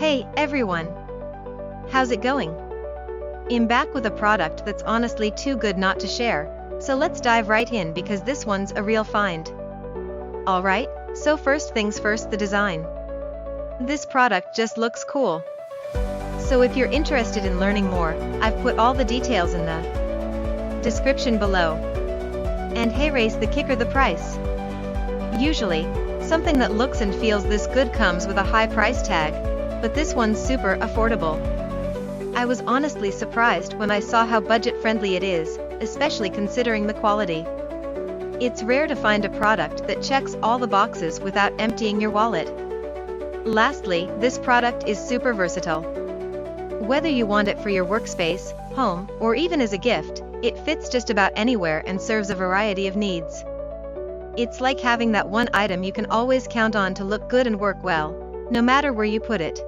Hey, everyone! How's it going? I'm back with a product that's honestly too good not to share, so let's dive right in because this one's a real find. Alright, so first things first, the design. This product just looks cool. So if you're interested in learning more, I've put all the details in the description below. And hey, raise the kicker, the price. Usually, something that looks and feels this good comes with a high price tag, but this one's super affordable. I was honestly surprised when I saw how budget-friendly it is, especially considering the quality. It's rare to find a product that checks all the boxes without emptying your wallet. Lastly, this product is super versatile. Whether you want it for your workspace, home, or even as a gift, it fits just about anywhere and serves a variety of needs. It's like having that one item you can always count on to look good and work well, no matter where you put it.